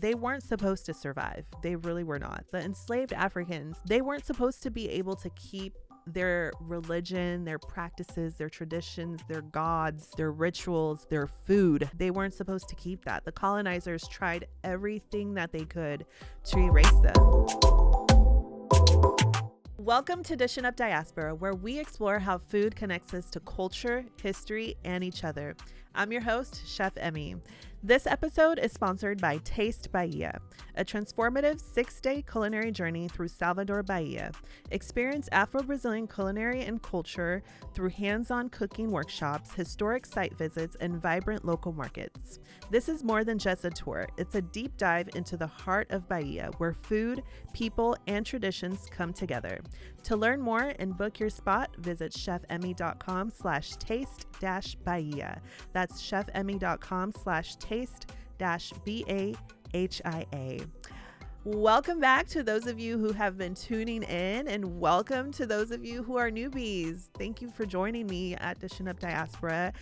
They weren't supposed to survive. They really were not. The enslaved Africans, they weren't supposed to be able to keep their religion, their practices, their traditions, their gods, their rituals, their food. They weren't supposed to keep that. The colonizers tried everything that they could to erase them. Welcome to Dishin Up Diaspora, where we explore how food connects us to culture, history, and each other. I'm your host, Chef Emme. This episode is sponsored by Taste Bahia, a transformative 6-day culinary journey through Salvador, Bahia. Experience Afro-Brazilian culinary and culture through hands-on cooking workshops, historic site visits, and vibrant local markets. This is more than just a tour. It's a deep dive into the heart of Bahia, where food, people, and traditions come together. To learn more and book your spot, visit chefemme.com/taste-bahia. That's chefemme.com/taste-bahia. Welcome back to those of you who have been tuning in, and welcome to those of you who are newbies. Thank you for joining me at Dishin Up Diaspora.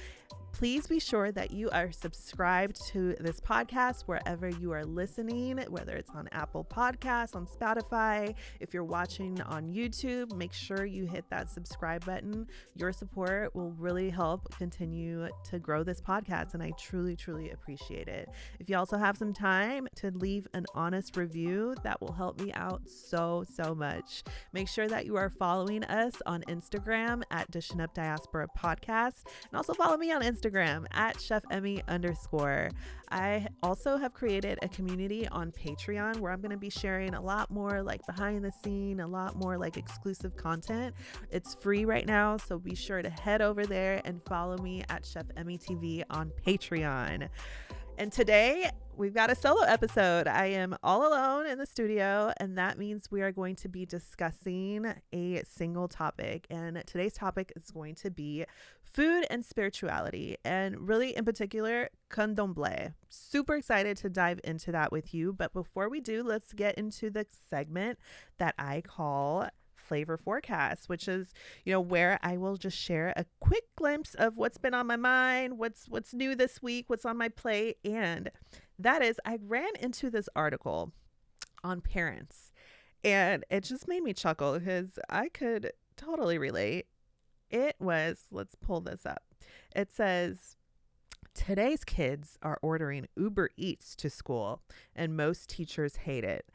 Please be sure that you are subscribed to this podcast wherever you are listening, whether it's on Apple Podcasts, on Spotify. If you're watching on YouTube, make sure you hit that subscribe button. Your support will really help continue to grow this podcast, and I truly, truly appreciate it. If you also have some time to leave an honest review, that will help me out so much. Make sure that you are following us on Instagram at Dishin Up Diaspora Podcast, and also follow me on Instagram at chefemme_. I also have created a community on Patreon where I'm going to be sharing a lot more like behind the scene, a lot more like exclusive content. It's free right now, so be sure to head over there and follow me at Chef Emme TV on Patreon. And today we've got a solo episode. I am all alone in the studio, and that means we are going to be discussing a single topic. And today's topic is going to be food and spirituality, and really in particular, Candomblé. Super excited to dive into that with you. But before we do, let's get into the segment that I call Flavor Forecast, which is, where I will just share a quick glimpse of what's been on my mind, what's new this week, what's on my plate. And that is, I ran into this article on parents, and it just made me chuckle because I could totally relate. It was, let's pull this up. It says, today's kids are ordering Uber Eats to school, and most teachers hate it.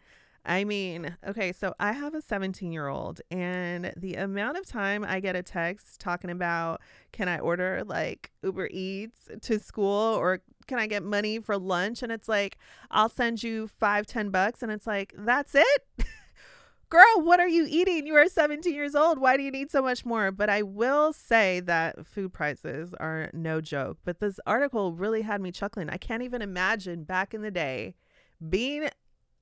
I mean, okay, so I have a 17-year-old, and the amount of time I get a text talking about, can I order like Uber Eats to school, or can I get money for lunch? And it's like, I'll send you $5-10. And it's like, that's it? Girl, what are you eating? You are 17 years old. Why do you need so much more? But I will say that food prices are no joke. But this article really had me chuckling. I can't even imagine back in the day being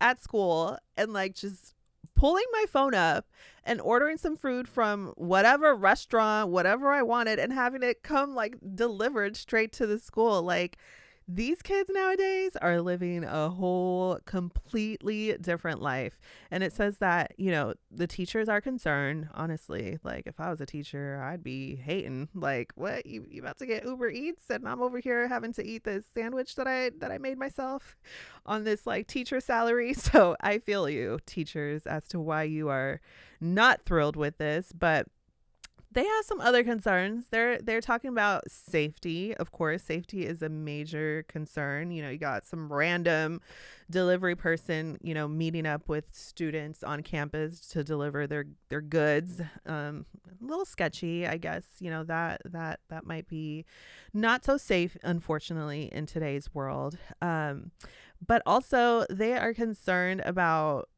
at school and like just pulling my phone up and ordering some food from whatever restaurant, whatever I wanted, and having it come like delivered straight to the school. Like, these kids nowadays are living a whole completely different life. And it says that, the teachers are concerned. Honestly, like if I was a teacher, I'd be hating. Like, what? You about to get Uber Eats and I'm over here having to eat this sandwich that I made myself on this like teacher salary. So I feel you, teachers, as to why you are not thrilled with this. But they have some other concerns. They're talking about safety. Of course, safety is a major concern. You got some random delivery person, meeting up with students on campus to deliver their goods. A little sketchy, I guess. That might be not so safe, unfortunately, in today's world. But also they are concerned about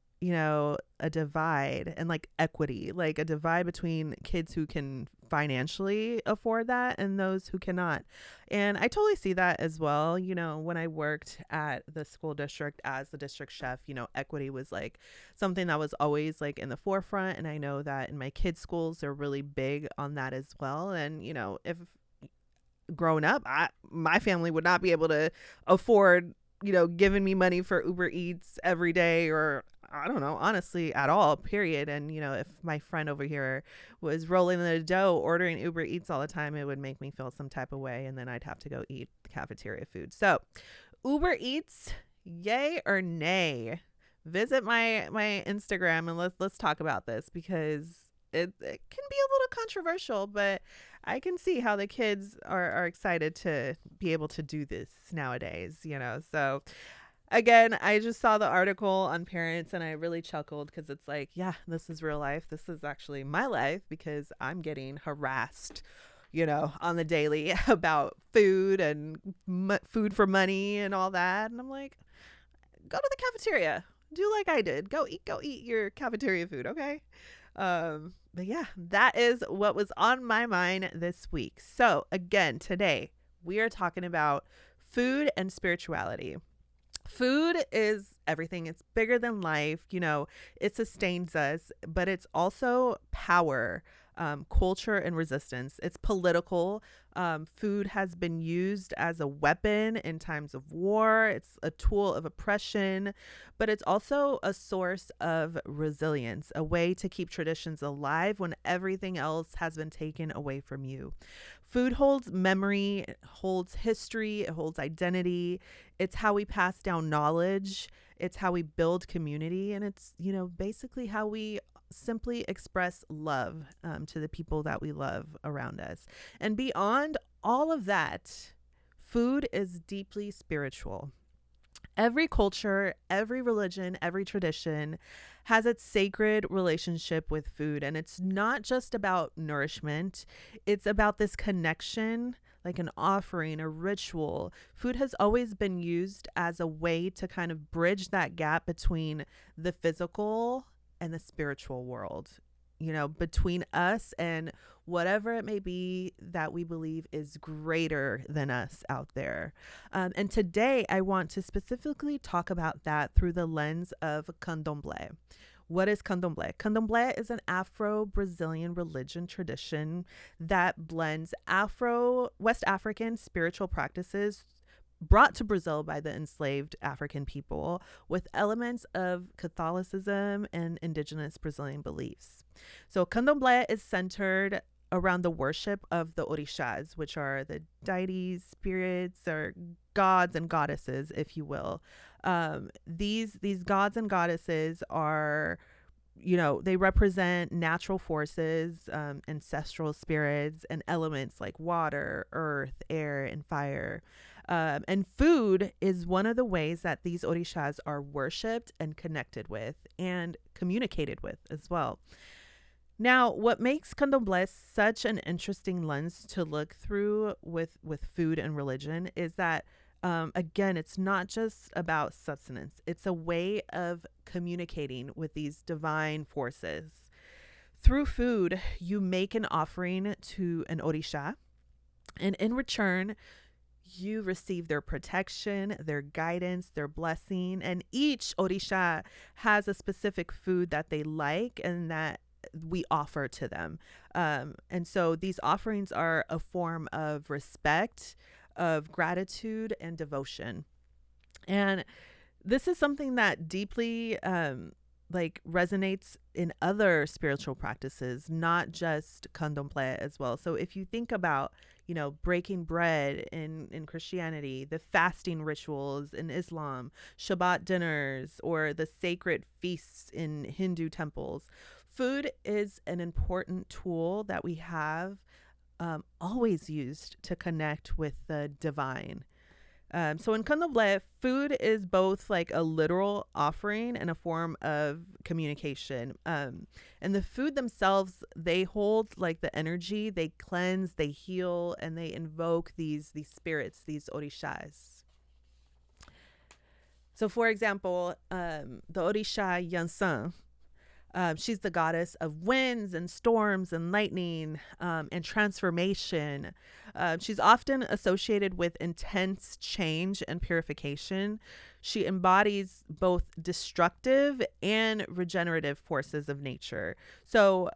a divide and like equity, like a divide between kids who can financially afford that and those who cannot. And I totally see that as well. When I worked at the school district as the district chef, equity was like something that was always like in the forefront. And I know that in my kids' schools, they're really big on that as well. And, if growing up, my family would not be able to afford giving me money for Uber Eats every day, or I don't know, honestly, at all, period. And, if my friend over here was rolling in the dough, ordering Uber Eats all the time, it would make me feel some type of way. And then I'd have to go eat the cafeteria food. So Uber Eats, Yay or nay? Visit my Instagram and let's talk about this because it can be a little controversial, but I can see how the kids are excited to be able to do this nowadays, So again, I just saw the article on parents and I really chuckled because it's like, yeah, this is real life. This is actually my life because I'm getting harassed, on the daily about food and food for money and all that. And I'm like, go to the cafeteria. Do like I did. Go eat your cafeteria food, okay? But yeah, that is what was on my mind this week. So again, today we are talking about food and spirituality. Food is everything. It's bigger than life. It sustains us, but it's also power, culture, and resistance. It's political. Food has been used as a weapon in times of war. It's a tool of oppression, but it's also a source of resilience, a way to keep traditions alive when everything else has been taken away from you. Food holds memory, it holds history, it holds identity. It's how we pass down knowledge. It's how we build community. And it's, basically how we simply express love to the people that we love around us. And beyond all of that, food is deeply spiritual. Every culture, every religion, every tradition has its sacred relationship with food. And it's not just about nourishment. It's about this connection, like an offering, a ritual. Food has always been used as a way to kind of bridge that gap between the physical and the spiritual world, between us and whatever it may be that we believe is greater than us out there. And today I want to specifically talk about that through the lens of Candomblé. What is Candomblé? Candomblé is an Afro-Brazilian religion tradition that blends West African spiritual practices brought to Brazil by the enslaved African people with elements of Catholicism and indigenous Brazilian beliefs. So Candomblé is centered around the worship of the orixás, which are the deities, spirits, or gods and goddesses, if you will. These gods and goddesses are, they represent natural forces, ancestral spirits, and elements like water, earth, air, and fire. And food is one of the ways that these orixás are worshipped and connected with and communicated with as well. Now, what makes Candomblé such an interesting lens to look through with food and religion is that, again, it's not just about sustenance. It's a way of communicating with these divine forces. Through food, you make an offering to an orixá, and in return, you receive their protection, their guidance, their blessing, and each orixá has a specific food that they like and that we offer to them. And so these offerings are a form of respect, of gratitude, and devotion. And this is something that deeply resonates in other spiritual practices, not just Candomblé as well. So if you think about, breaking bread in Christianity, the fasting rituals in Islam, Shabbat dinners, or the sacred feasts in Hindu temples, food is an important tool that we have always used to connect with the divine. So in Candomblé, food is both like a literal offering and a form of communication. And the food themselves, they hold like the energy, they cleanse, they heal, and they invoke these spirits, these orixás. So for example, the orixá Yansan, she's the goddess of winds and storms and lightning and transformation. She's often associated with intense change and purification. She embodies both destructive and regenerative forces of nature. So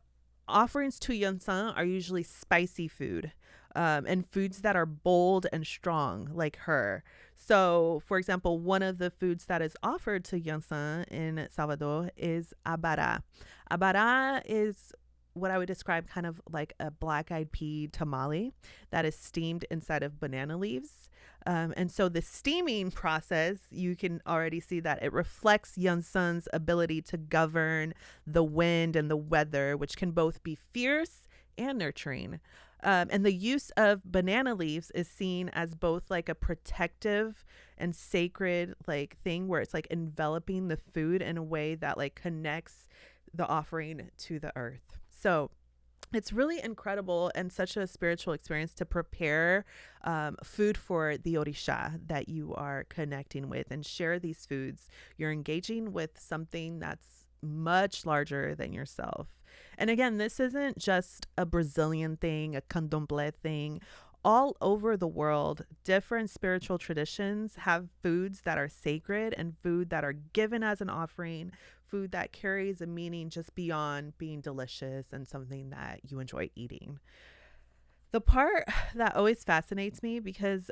offerings to Yansan are usually spicy food and foods that are bold and strong like her. So, for example, one of the foods that is offered to Yansan in Salvador is abara. Abara is what I would describe kind of like a black-eyed pea tamale that is steamed inside of banana leaves. And so the steaming process, you can already see that it reflects Yunsan's ability to govern the wind and the weather, which can both be fierce and nurturing. And the use of banana leaves is seen as both like a protective and sacred like thing where it's like enveloping the food in a way that like connects the offering to the earth. So it's really incredible and such a spiritual experience to prepare food for the orixá that you are connecting with and share these foods. You're engaging with something that's much larger than yourself. And again, this isn't just a Brazilian thing, a Candomblé thing. All over the world, different spiritual traditions have foods that are sacred and food that are given as an offering, food that carries a meaning just beyond being delicious and something that you enjoy eating. The part that always fascinates me because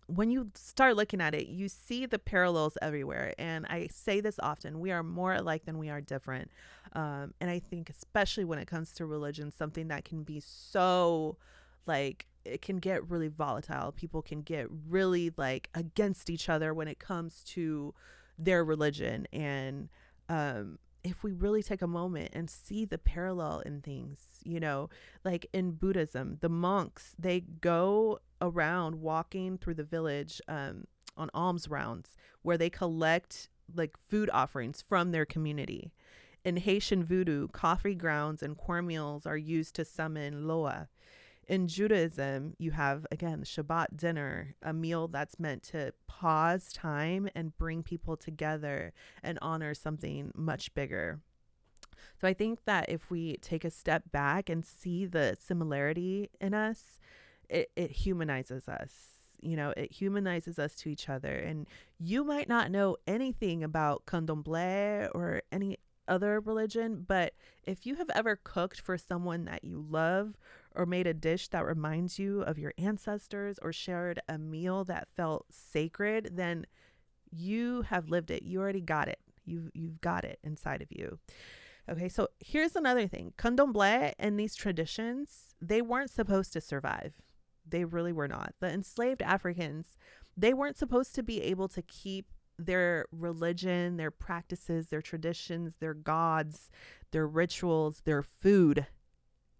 when you start looking at it, you see the parallels everywhere. And I say this often, we are more alike than we are different. And I think especially when it comes to religion, something that can be so like it can get really volatile. People can get really like against each other when it comes to their religion. And if we really take a moment and see the parallel in things, you know, like in Buddhism, the monks, they go around walking through the village on alms rounds where they collect like food offerings from their community. In Haitian voodoo, coffee grounds and cornmeals are used to summon Loa. In Judaism, you have, again, the Shabbat dinner, a meal that's meant to pause time and bring people together and honor something much bigger. So I think that if we take a step back and see the similarity in us, it humanizes us. You know, it humanizes us to each other. And you might not know anything about Candomblé or any other religion, but if you have ever cooked for someone that you love or made a dish that reminds you of your ancestors or shared a meal that felt sacred, then you have lived it. You already got it. You've got it inside of you. Okay, so here's another thing. Candomblé and these traditions, they weren't supposed to survive. They really were not. The enslaved Africans, they weren't supposed to be able to keep their religion, their practices, their traditions, their gods, their rituals, their food.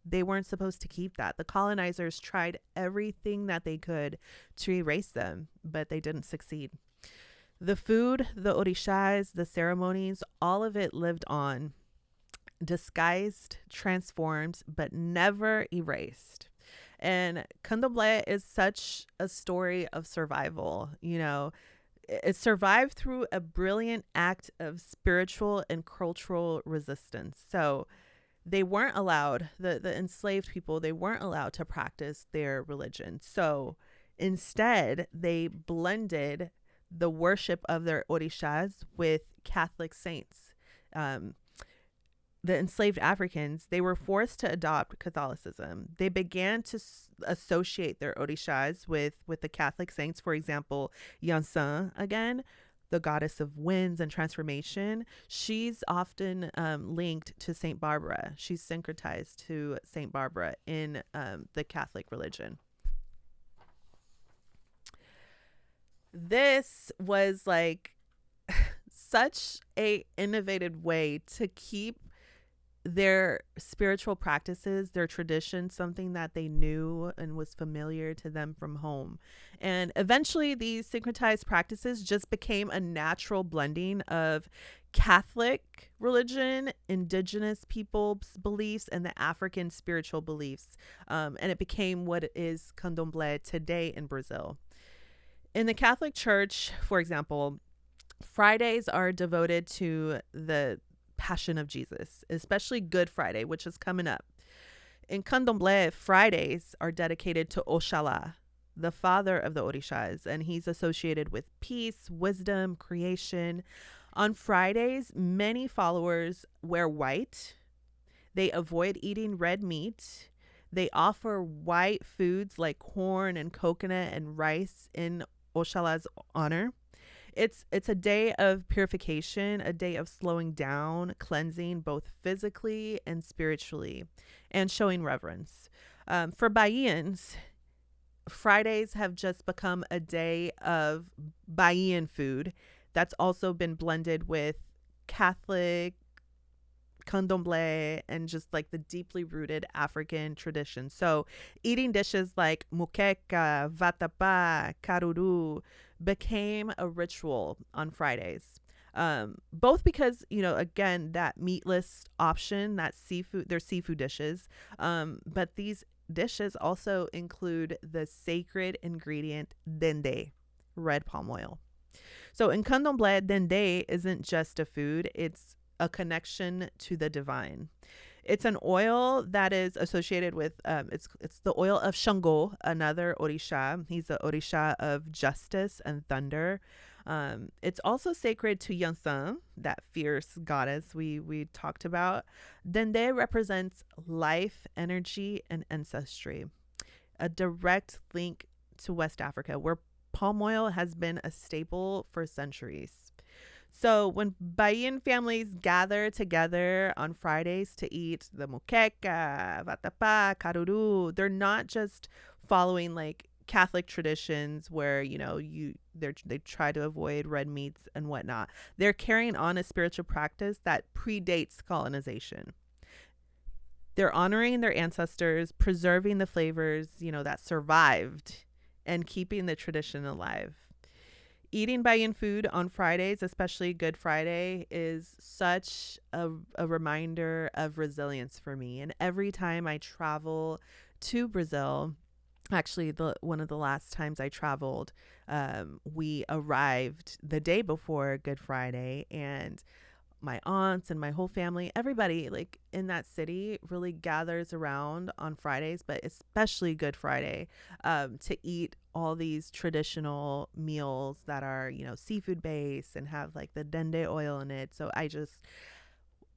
They weren't supposed to keep that. The colonizers tried everything that they could to erase them, but they didn't succeed. The food, the orixás, the ceremonies, all of it lived on, disguised, transformed, but never erased. And Candomblé is such a story of survival. You know, it survived through a brilliant act of spiritual and cultural resistance. So they weren't allowed, the enslaved people, they weren't allowed to practice their religion. So instead, they blended the worship of their orixás with Catholic saints. The enslaved Africans, they were forced to adopt Catholicism. They began to associate their orixás with the Catholic saints. For example, Yunsan, again, the goddess of winds and transformation. She's often linked to Saint Barbara. She's syncretized to Saint Barbara in the Catholic religion. This was like such a innovative way to keep their spiritual practices, their traditions, something that they knew and was familiar to them from home. And eventually these syncretized practices just became a natural blending of Catholic religion, indigenous people's beliefs, and the African spiritual beliefs. And it became what is Candomblé today in Brazil. In the Catholic Church, for example, Fridays are devoted to the Passion of Jesus, especially Good Friday, which is coming up. In Candomblé, Fridays are dedicated to Oxalá, the father of the orixás, and he's associated with peace, wisdom, creation. On Fridays, many followers wear white. They avoid eating red meat. They offer white foods like corn and coconut and rice in Oxalá's honor. It's a day of purification, a day of slowing down, cleansing both physically and spiritually, and showing reverence. For Bahians, Fridays have just become a day of Bahian food that's also been blended with Catholic, Candomblé, and just like the deeply rooted African tradition. So, eating dishes like muqueca, vatapá, caruru became a ritual on Fridays. Both because, again, that meatless option, that seafood, they're seafood dishes. But these dishes also include the sacred ingredient dendê, red palm oil. So in Candomblé, dendê isn't just a food, it's a connection to the divine. It's an oil that is associated with it's the oil of Shango, another orixá. He's the orixá of justice and thunder. It's also sacred to Yansan, that fierce goddess we talked about. Dendê represents life, energy, and ancestry, a direct link to West Africa, where palm oil has been a staple for centuries. So when Bahian families gather together on Fridays to eat the muqueca, vatapá, caruru, they're not just following like Catholic traditions where they try to avoid red meats and whatnot. They're carrying on a spiritual practice that predates colonization. They're honoring their ancestors, preserving the flavors that survived, and keeping the tradition alive. Eating Bahian food on Fridays, especially Good Friday, is such a reminder of resilience for me. And every time I travel to Brazil, actually one of the last times I traveled, we arrived the day before Good Friday, and my aunts and my whole family, everybody like in that city really gathers around on Fridays, but especially Good Friday, to eat all these traditional meals that are, seafood based and have like the dendê oil in it. So I just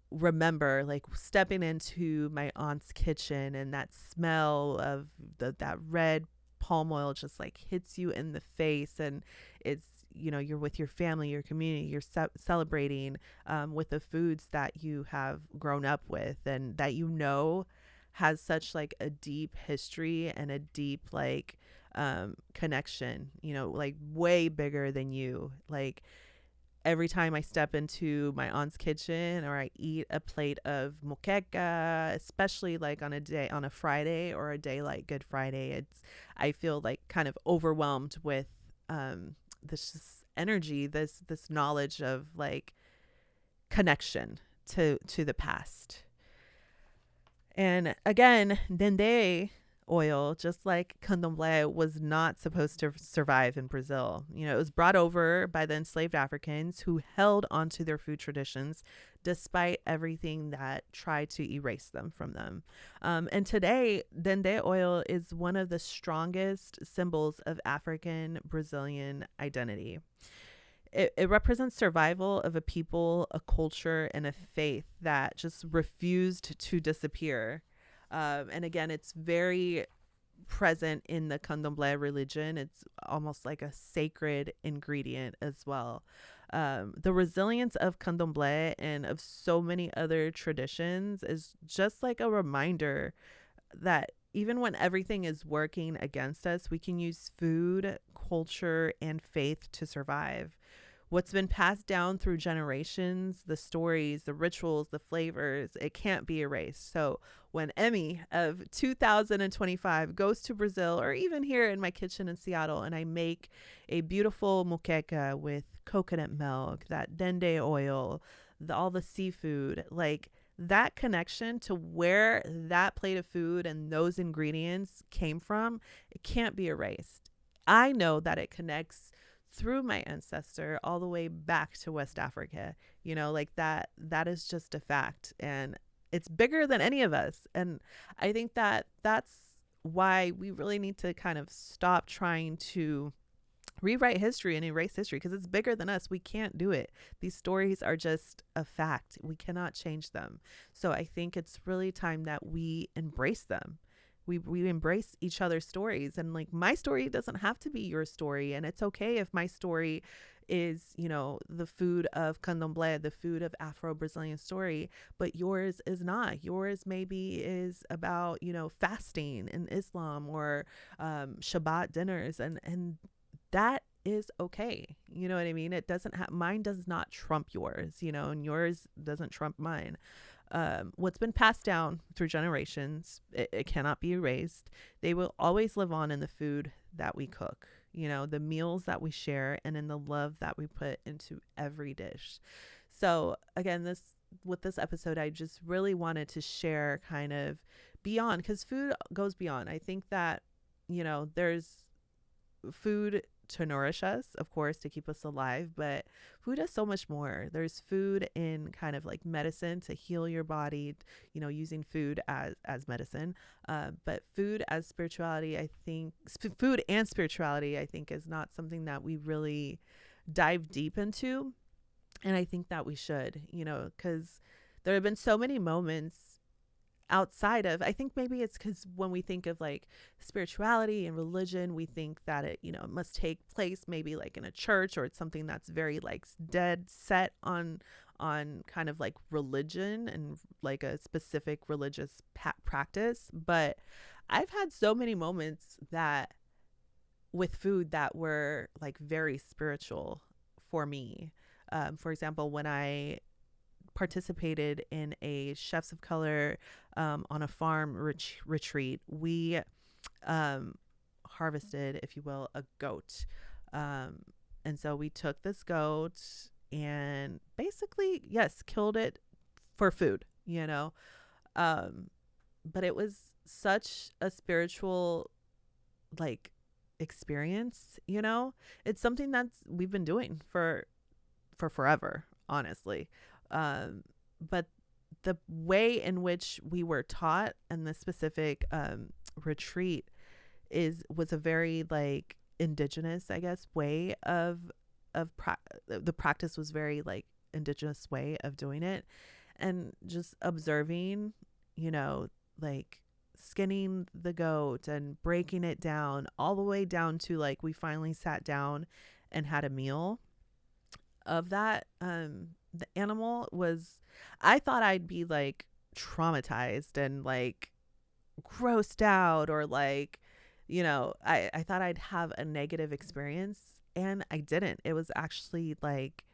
remember like stepping into my aunt's kitchen, and that smell of that red palm oil just like hits you in the face, and it's you're with your family, your community, you're celebrating with the foods that you have grown up with, and that has such like a deep history and a deep like connection, like way bigger than you. Like every time I step into my aunt's kitchen or I eat a plate of moqueca, especially like on a Friday or a day like Good Friday, I feel like kind of overwhelmed with this energy, this knowledge of like connection to the past. And again, dendê oil, just like candomblé, was not supposed to survive in Brazil. It was brought over by the enslaved Africans who held onto their food traditions despite everything that tried to erase them from them. And today, dendê oil is one of the strongest symbols of African Brazilian identity. It represents survival of a people, a culture, and a faith that just refused to disappear. And again, it's very present in the Candomblé religion. It's almost like a sacred ingredient as well. The resilience of Candomblé and of so many other traditions is just like a reminder that even when everything is working against us, we can use food, culture, and faith to survive. What's been passed down through generations, the stories, the rituals, the flavors, it can't be erased. So when Emme of 2025 goes to Brazil, or even here in my kitchen in Seattle, and I make a beautiful moqueca with coconut milk, that dendê oil, all the seafood, like that connection to where that plate of food and those ingredients came from, it can't be erased. I know that it connects through my ancestor all the way back to West Africa, like that is just a fact, and it's bigger than any of us. And I think that that's why we really need to kind of stop trying to rewrite history and erase history, because it's bigger than us. We can't do it. These stories are just a fact. We cannot change them. So I think it's really time that we embrace them. We embrace each other's stories, and like my story doesn't have to be your story, and it's okay if my story is, the food of Candomblé, the food of Afro-Brazilian story, but yours is not. Yours maybe is about, fasting in Islam, or Shabbat dinners, and that is okay. You know what I mean? It doesn't have, mine does not trump yours, and yours doesn't trump mine. What's been passed down through generations, it cannot be erased. They will always live on in the food that we cook, the meals that we share, and in the love that we put into every dish. So again, with this episode, I just really wanted to share kind of beyond, because food goes beyond. I think that, there's food to nourish us, of course, to keep us alive, but food does so much more. There's food in kind of like medicine to heal your body, using food as medicine, but food as spirituality, I think food and spirituality, I think, is not something that we really dive deep into, and I think that we should, because there have been so many moments outside of, I think maybe it's because when we think of like spirituality and religion, we think that it must take place maybe like in a church, or it's something that's very like dead set on kind of like religion and like a specific religious practice. But I've had so many moments that with food that were like very spiritual for me. For example, when I participated in a Chefs of Color on a farm retreat, we harvested, if you will, a goat. And so we took this goat and basically, yes, killed it for food, but it was such a spiritual like experience. It's something that's we've been doing for forever, honestly. But the way in which we were taught in the specific retreat was a very like indigenous, I guess, way of the practice was very like indigenous way of doing it, and just observing, like skinning the goat and breaking it down all the way down to like we finally sat down and had a meal of that. The animal was, I thought I'd be like traumatized and like grossed out, or like, I thought I'd have a negative experience, and I didn't. It was actually like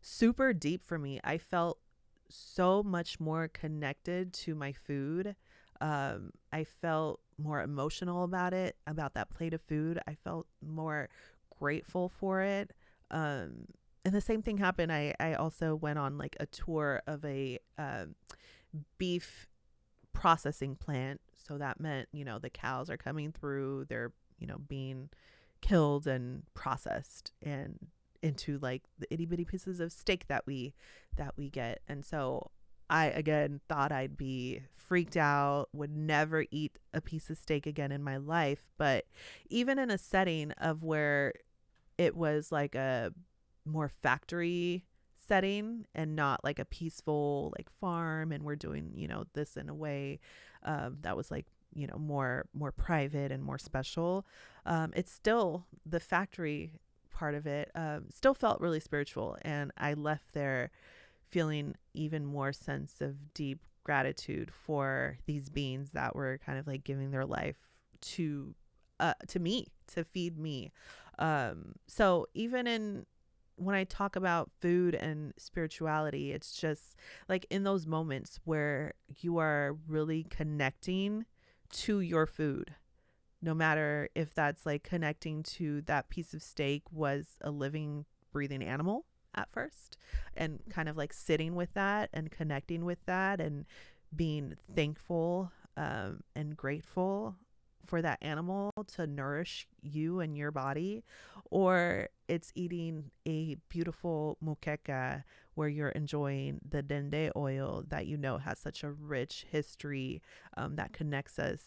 super deep for me. I felt so much more connected to my food. I felt more emotional about it, about that plate of food. I felt more grateful for it. And the same thing happened. I also went on like a tour of a beef processing plant. So that meant, the cows are coming through, they're, being killed and processed and into like the itty bitty pieces of steak that we get. And so I, again, thought I'd be freaked out, would never eat a piece of steak again in my life. But even in a setting of where it was like a more factory setting and not like a peaceful like farm, and we're doing this in a way that was like more private and more special, it's still, the factory part of it still felt really spiritual, and I left there feeling even more sense of deep gratitude for these beings that were kind of like giving their life to me, to feed me. So even when I talk about food and spirituality, it's just like in those moments where you are really connecting to your food, no matter if that's like connecting to that piece of steak was a living, breathing animal at first, and kind of like sitting with that and connecting with that and being thankful and grateful for that animal to nourish you and your body, or it's eating a beautiful moqueca where you're enjoying the dendê oil that has such a rich history that connects us,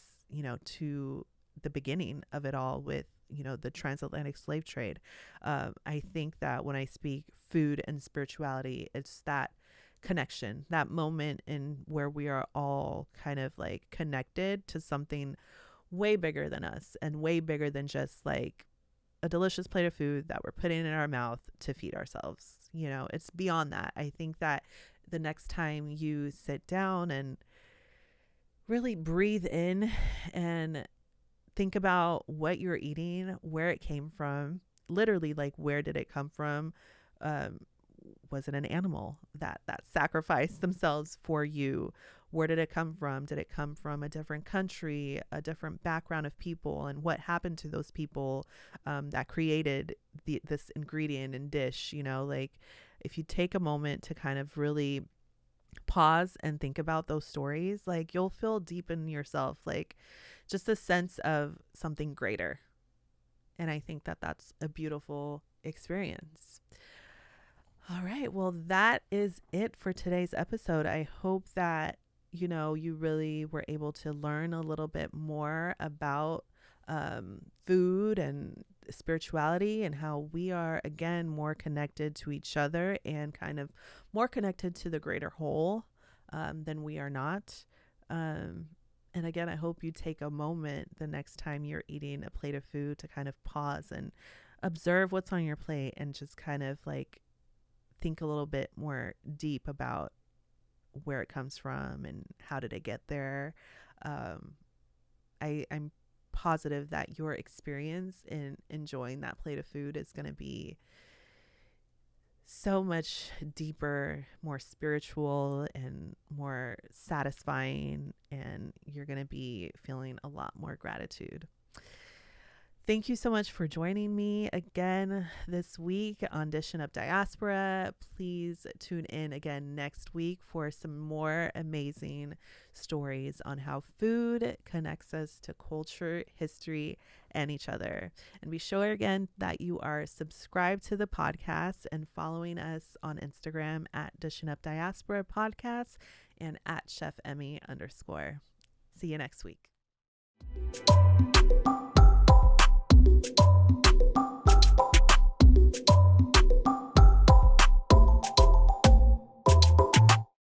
to the beginning of it all with, the transatlantic slave trade. I think that when I speak food and spirituality, it's that connection, that moment in where we are all kind of like connected to something way bigger than us and way bigger than just like a delicious plate of food that we're putting in our mouth to feed ourselves. You know, it's beyond that. I think that the next time you sit down and really breathe in and think about what you're eating, where it came from, literally, like, where did it come from? Was it an animal that sacrificed themselves for you? Where did it come from? Did it come from a different country, a different background of people? And what happened to those people that created this ingredient and dish? You know, like, if you take a moment to kind of really pause and think about those stories, like, you'll feel deep in yourself, like, just a sense of something greater. And I think that that's a beautiful experience. All right. Well, that is it for today's episode. I hope that, you know, you really were able to learn a little bit more about food and spirituality, and how we are, again, more connected to each other and kind of more connected to the greater whole than we are not. And again, I hope you take a moment the next time you're eating a plate of food to kind of pause and observe what's on your plate, and just kind of like think a little bit more deep about where it comes from and how did it get there. I'm positive that your experience in enjoying that plate of food is going to be so much deeper, more spiritual, and more satisfying, and you're going to be feeling a lot more gratitude. Thank you so much for joining me again this week on Dishin Up Diaspora. Please tune in again next week for some more amazing stories on how food connects us to culture, history, and each other. And be sure again that you are subscribed to the podcast and following us on Instagram at Dishin Up Diaspora Podcast and at Chef Emme _. See you next week.